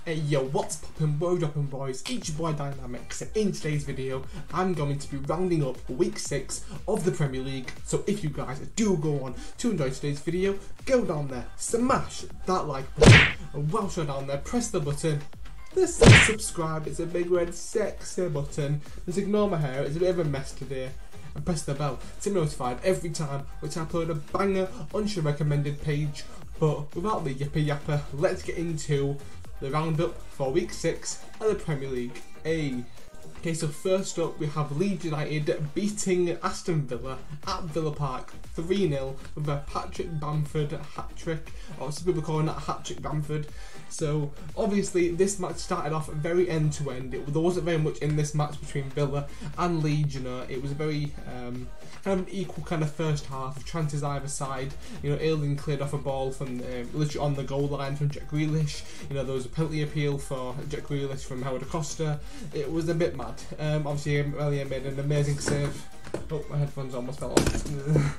Hey yo, what's poppin', word droppin' boys, it's your boy Dynamics, and in today's video I'm going to be rounding up week 6 of the Premier League. So if you guys do go on to enjoy today's video, go down there, smash that like button, and whilst you're down there, press the button that says subscribe. It's a big red sexy button. Just ignore my hair, it's a bit of a mess today. And press the bell to be notified every time which I upload a banger on your recommended page. But without the yippee yapper, let's get into the roundup for week 6 of the Premier League. Okay, so first up we have Leeds United beating Aston Villa at Villa Park 3-0 with a Patrick Bamford hat-trick, or some people calling that hat-trick Bamford. So obviously this match started off very end to end. There wasn't very much in this match between Villa and Leeds, you know. It was a very kind of an equal kind of first half, chances either side. You know, Ayling cleared off a ball from literally on the goal line from Jack Grealish. You know, there was a penalty appeal for Jack Grealish from Howard Acosta. It was a bit mad. Obviously Elliot made an amazing save. Oh, my headphones almost fell off.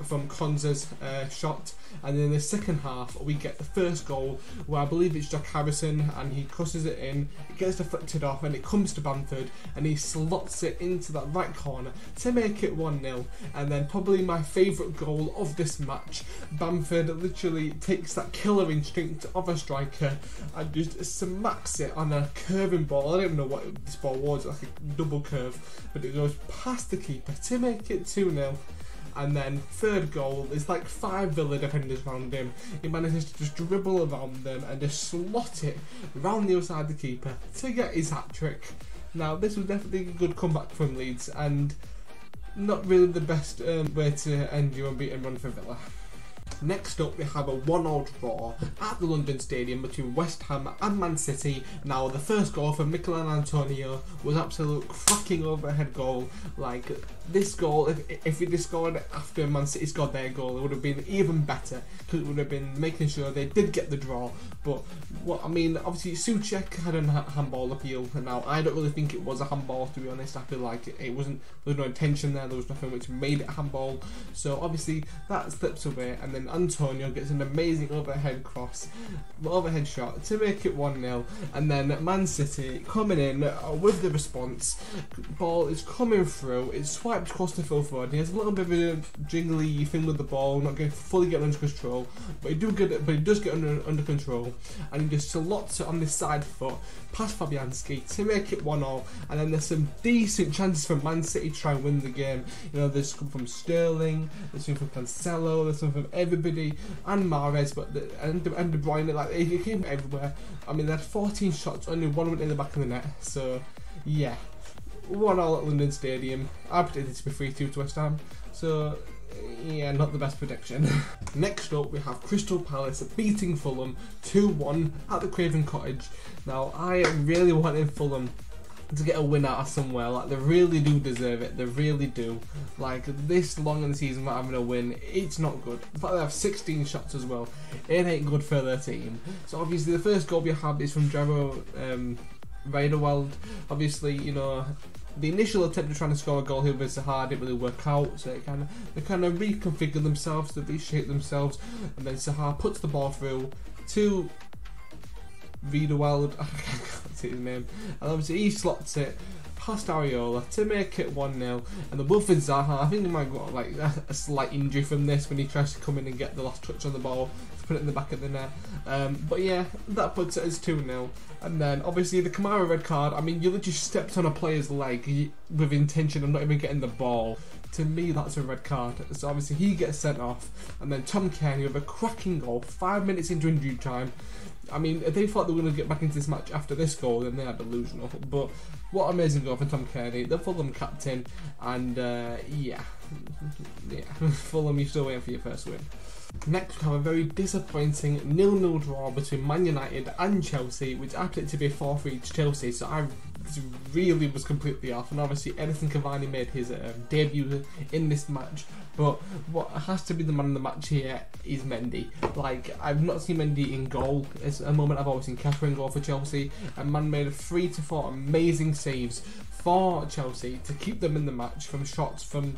From Konza's shot, and then in the second half we get the first goal where I believe it's Jack Harrison and he crosses it in, it gets deflected off and it comes to Bamford and he slots it into that right corner to make it 1-0. And then probably my favourite goal of this match, Bamford literally takes that killer instinct of a striker and just smacks it on a curving ball. I don't even know what this ball was, like a double curve, but it goes past the keeper to make it 2-0. And then third goal, there's like 5 Villa defenders around him. He manages to just dribble around them and just slot it round the other side of the keeper to get his hat-trick. Now this was definitely a good comeback from Leeds and not really the best way to end your unbeaten run for Villa. Next up we have a 1-1 draw at the London Stadium between West Ham and Man City. Now the first goal from Mikel Antonio was absolute cracking overhead goal. Like this goal, if it just scored after Man City scored their goal, it would have been even better because it would have been making sure they did get the draw. But what I mean, obviously Soucek had a handball appeal, and now I don't really think it was a handball, to be honest. I feel like it wasn't, there was no intention there, there was nothing which made it a handball. So obviously that slips away, and then Antonio gets an amazing overhead shot to make it 1-0, and then Man City coming in with the response. Ball is coming through, it's swiped across to Phil Foden. He has a little bit of a jingly thing with the ball, not fully getting under control, but he does get under control, and he just slots it on this side foot past Fabianski to make it 1-0. And then there's some decent chances for Man City to try and win the game. You know, there's come from Sterling, there's some from Cancelo, there's some from everybody, and Mahrez, and De Bruyne. Like, it came everywhere. I mean, they had 14 shots, only one went in the back of the net. So yeah, 1-0 at London Stadium. I predicted it to be 3-2 to West Ham. So yeah, not the best prediction. Next up we have Crystal Palace beating Fulham 2-1 at the Craven Cottage. Now I really wanted Fulham to get a win out of somewhere. Like, they really do deserve it, they really do. Like, this long in the season without having a win, it's not good. In fact, they have 16 shots as well. It ain't good for their team. So obviously the first goal we have is from Jaro Riederwald. Obviously, you know, the initial attempt of trying to score a goal here with Sahar didn't really work out, so they kind of reconfigured themselves, to reshape themselves, and then Sahar puts the ball through to Riederwald, I can't say his name, and obviously he slots it past Areola to make it 1-0. And the Wilfried Zaha, I think he might got like a slight injury from this when he tries to come in and get the last touch on the ball to put it in the back of the net. But yeah, that puts it as 2-0. And then obviously the Kamara red card, I mean, you literally stepped on a player's leg with intention of not even getting the ball. To me, that's a red card. So obviously he gets sent off, and then Tom Cairney with a cracking goal 5 minutes into injury time. I mean, if they thought they were going to get back into this match after this goal, then they are delusional. But what amazing goal for Tom Cairney, the Fulham captain, and yeah, Fulham, you're still waiting for your first win. Next we have a very disappointing 0-0 draw between Man United and Chelsea, which I predicted to be 4-3 to Chelsea, so I this really was completely off, and obviously Edison Cavani made his debut in this match. But what has to be the man of the match here is Mendy. Like, I've not seen Mendy in goal. It's a moment I've always seen Kepa in goal for Chelsea. And man made 3 to 4 amazing saves for Chelsea to keep them in the match from shots from,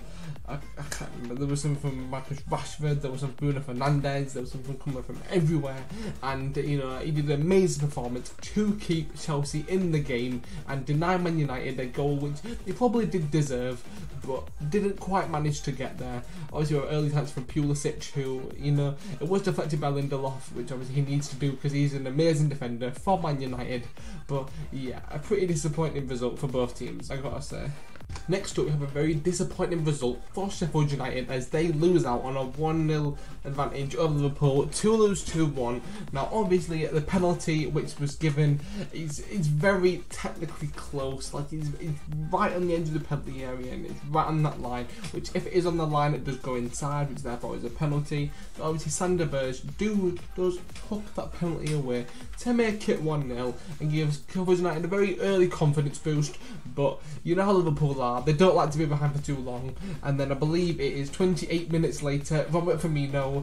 I can't remember, there was some from Marcus Rashford, there was some Bruno Fernandes, there was something coming from everywhere, and you know, he did an amazing performance to keep Chelsea in the game and deny Man United a goal which they probably did deserve, but didn't quite manage to get there. Obviously, our early chance from Pulisic, who, you know, it was deflected by Lindelof, which obviously he needs to do because he's an amazing defender for Man United. But yeah, a pretty disappointing result for both teams, I gotta say. Next up, we have a very disappointing result for Sheffield United as they lose out on a 1-0 advantage over Liverpool to lose 2-1. Now, obviously, the penalty which was given is very technically close. Like, it's right on the edge of the penalty area and it's right on that line, which if it is on the line, it does go inside, which therefore is a penalty. But obviously, Sander Berge does hook that penalty away to make it 1-0 and gives Sheffield United a very early confidence boost. But you know how Liverpool are, they don't like to be behind for too long, and then I believe it is 28 minutes later, Robert Firmino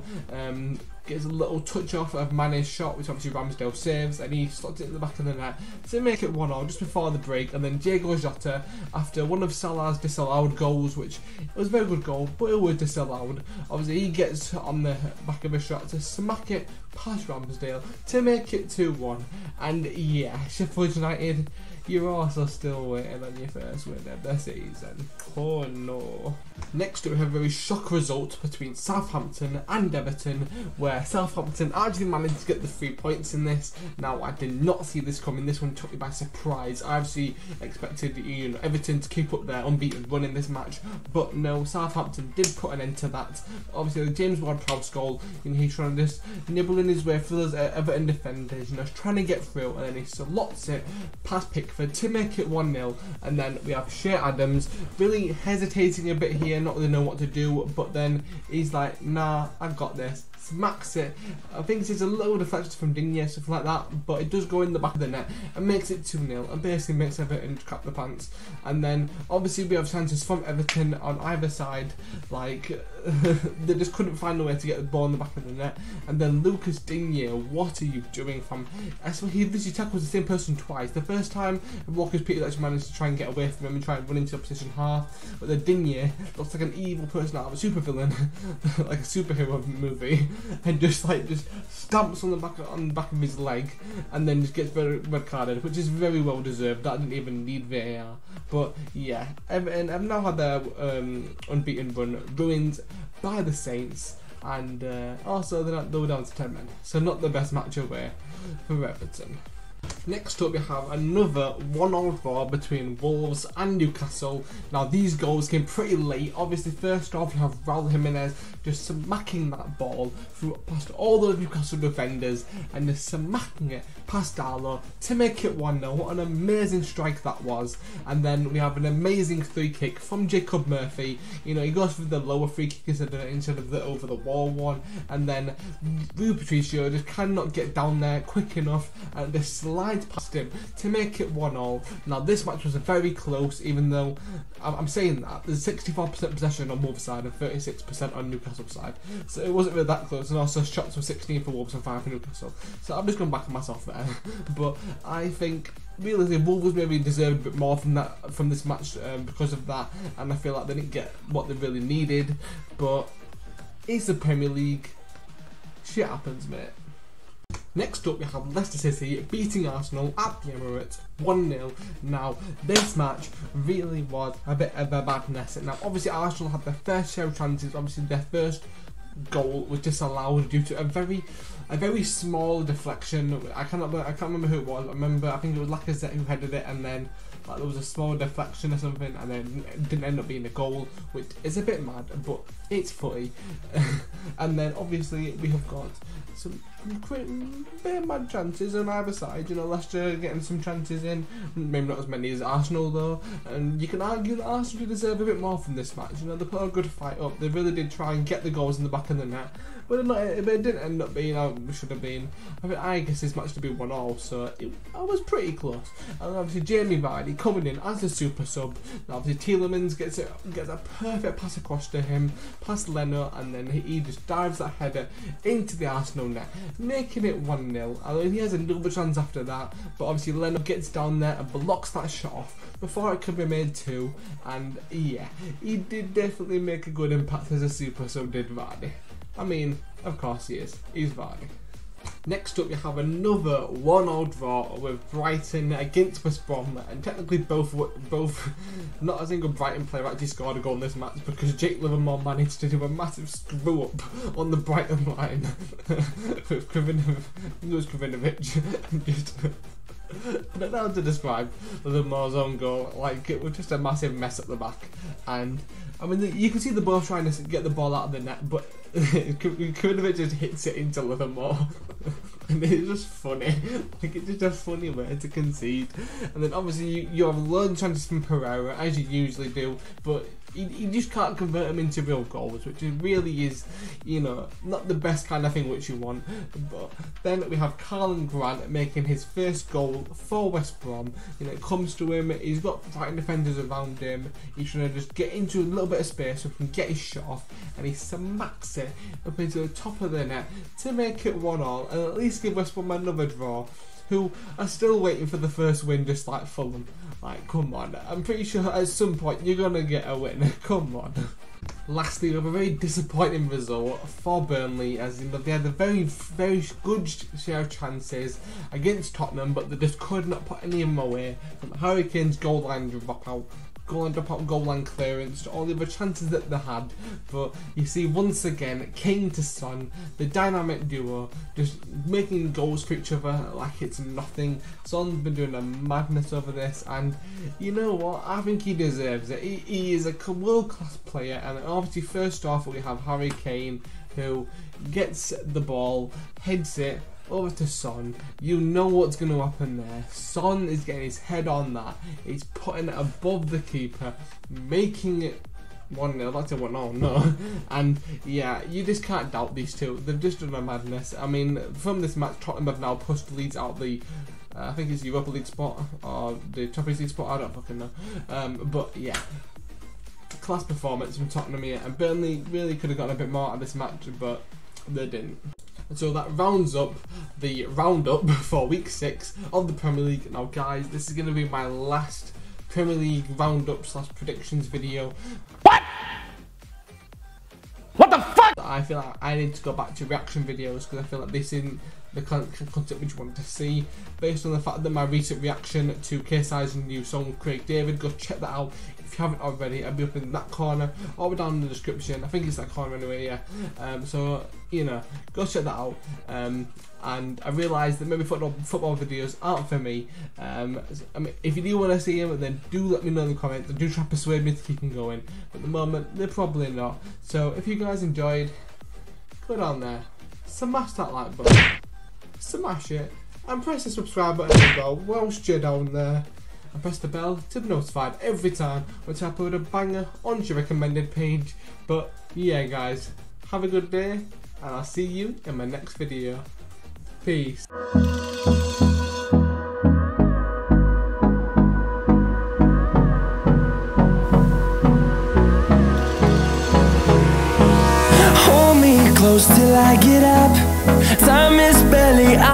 gets a little touch off of Mane's shot, which obviously Ramsdale saves, and he slots it in the back of the net to make it 1-0 just before the break. And then Diego Jota, after one of Salah's disallowed goals, which it was a very good goal, but it was disallowed, obviously he gets on the back of a shot to smack it past Ramsdale to make it 2-1. And yeah, Sheffield United, you're also still waiting on your first win of the season. Oh no. Next up, we have a very shock result between Southampton and Everton, where Southampton actually managed to get the 3 points in this. Now, I did not see this coming. This one took me by surprise. I obviously expected, you know, Everton to keep up their unbeaten run in this match, but no, Southampton did put an end to that. Obviously, the James Ward-Prowse goal, you know, he's trying to just nibbling his way through those Everton defenders, you know, trying to get through, and then he slots it past Pickford to make it 1-0. And then we have Shea Adams really hesitating a bit here, not really know what to do, but then he's like, nah, I've got this, smacks it. I think it's a little deflection from Digne, something like that, but it does go in the back of the net and makes it 2-0 and basically makes Everton crap the pants. And then obviously we have chances from Everton on either side, like they just couldn't find a way to get the ball in the back of the net. And then Lucas Digne, what are you doing, fam? He literally tackles the same person twice. The first time Walker's Peters actually managed to try and get away from him and try and run into the opposition half, but the Digne looks like an evil person out of a supervillain, like a superhero movie, and just stamps on the back of his leg, and then just gets red carded, which is very well deserved. That didn't even need VAR. But yeah, Everton have now had their unbeaten run ruined by the Saints, and also they were down to 10 men, so not the best match away for Everton. Next up, we have another 1-1 draw between Wolves and Newcastle. Now, these goals came pretty late. Obviously, first off, you have Raul Jimenez just smacking that ball through past all those Newcastle defenders and just smacking it past Darlow to make it 1-0. What an amazing strike that was. And then we have an amazing free kick from Jacob Murphy. You know, he goes for the lower free kick instead of the over the wall one. And then Rui Patricio just cannot get down there quick enough and just slides past him to make it 1-0. Now, this match was very close, even though I'm saying that there's 64% possession on Wolves side and 36% on Newcastle side, so it wasn't really that close. And also shots were 16 for Wolves and 5 for Newcastle, so I'm just going back on myself there. But I think realistically Wolves maybe deserved a bit more from this match because of that, and I feel like they didn't get what they really needed. But it's the Premier League, shit happens, mate. Next up, we have Leicester City beating Arsenal at the Emirates 1-0. Now, this match really was a bit of a badness. Now, obviously, Arsenal had their fair share of chances. Obviously, their first goal was disallowed due to a very small deflection. I can't remember who it was. I think it was Lacazette who headed it, and then like, there was a small deflection or something, and then it didn't end up being a goal, which is a bit mad, but it's footy. And then obviously we have got some bit mad chances on either side. You know, Leicester getting some chances in, maybe not as many as Arsenal though, and you can argue that Arsenal deserve a bit more from this match. You know, they put a good fight up, they really did try and get the goals in the back of the net, but it didn't end up being how it should have been. I guess this match to be 1-1, so I was pretty close. And obviously Jamie Vardy coming in as a super sub. Now obviously Tielemans gets a perfect pass across to him, past Leno, and then he just dives that header into the Arsenal net, making it 1-0. I mean, he has another chance after that, but obviously Leno gets down there and blocks that shot off before it could be made 2. And yeah, he did definitely make a good impact as a super sub, did Vardy. I mean, of course he is. He's Vardy. Next up, you have another 1-0 draw with Brighton against West Brom, and technically both not a single Brighton player actually scored a goal in this match because Jake Liverpool managed to do a massive screw up on the Brighton line with Kravinovic. Just I don't know how to describe Liverpool's own goal. Like, it was just a massive mess at the back, and I mean, you can see the ball trying to get the ball out of the net, but Kravinovic just hits it into Liverpool. And it's just funny. Like, it's just a funny way to concede. And then obviously you have loads of chances from Pereira, as you usually do, but you just can't convert them into real goals, which really is, you know, not the best kind of thing which you want. But then we have Carlin Grant making his first goal for West Brom. You know, it comes to him, he's got fighting defenders around him, he's trying to just get into a little bit of space so he can get his shot off, and he smacks it up into the top of the net to make it 1-1, and at least give West Brom another draw, who are still waiting for the first win, just like Fulham. Like, come on, I'm pretty sure at some point you're gonna get a win. Come on. Lastly, we have a very disappointing result for Burnley, as you know, they had a very good share of chances against Tottenham, but they just could not put any in my way. From Harry Kane's goal line dropout, goal line clearance, to all the other chances that they had. But you see, once again, Kane to Son, the dynamic duo, just making goals for each other like it's nothing. Son's been doing a madness over this, and you know what, I think he deserves it. He is a world-class player, and obviously first off we have Harry Kane, who gets the ball, heads it over to Son. You know what's going to happen there. Son is getting his head on that. He's putting it above the keeper, making it 1-0. That's a 1-0, no. And yeah, you just can't doubt these two. They've just done a madness. I mean, from this match, Tottenham have now pushed Leeds out the I think it's Europa League spot or the Champions League spot. I don't fucking know. But yeah, class performance from Tottenham here, and Burnley really could have gotten a bit more out of this match, but they didn't. And so that rounds up the roundup for week 6 of the Premier League. Now guys, this is going to be my last Premier League roundup / predictions video. What the fuck? I feel like I need to go back to reaction videos, because I feel like this isn't the content which you want to see, based on the fact that my recent reaction to KSI's new song Craig David. Go check that out if you haven't already. I'll be up in that corner or down in the description. I think it's that corner anyway, yeah. So you know, go check that out. And I realised that maybe football videos aren't for me. I mean, if you do want to see them, then do let me know in the comments, and do try to persuade me to keep them going. But at the moment, they're probably not. So if you guys enjoyed, go down there, smash that like button, smash it, and press the subscribe button as well whilst you're down there, and press the bell to be notified every time when I upload a banger onto your recommended page. But yeah guys, have a good day, and I'll see you in my next video. Peace. Hold me close till I get up. Time is barely